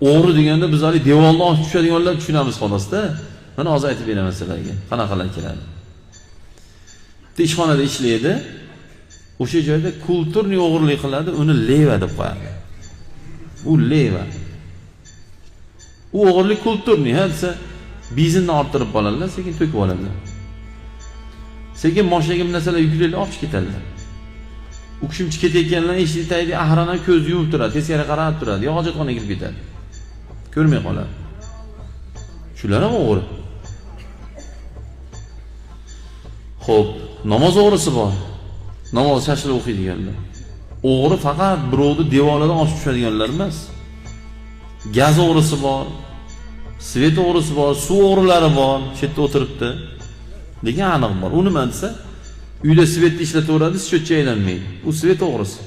O'g'ri deganda biz hali devordan oshib tushadiganlar tushunamiz xolos-da. Mana hozir aytib beraman sizlarga. Qanaqalar keladi. Ishxonada ishlaydi. O'sha joyda kulturniy o'g'irlik qiladi, uni leva deb qo'yadi. U leva. U o'g'irlik kulturniy, desa bizni orttirib qoladilar, sekin to'kib oladilar. Sekin mashinaga narsalar yuklaydi, olib ketadilar. U kishim ketayotganlarni eshitaydi, ahranan ko'z yumib turadi, teskari qarab turadi, yo hojatxonaga kirib ketadi. Ko'rmay qoladi. Shular ham o'g'ri. Xo'p, namoz o'g'risi bor. Namoz shashilib o'qiydiganlar. O'g'ri faqat birovni devorlardan oshib tushadiganlar emas. Gaz o'g'risi bor, svet o'g'risi bor, suv o'g'rilari bor, shu yerda o'tiribdi. Degan aniq bor. U nima desa, uyda svetni ishlataveradi, счетчик aylanmaydi. U svet o'g'risi.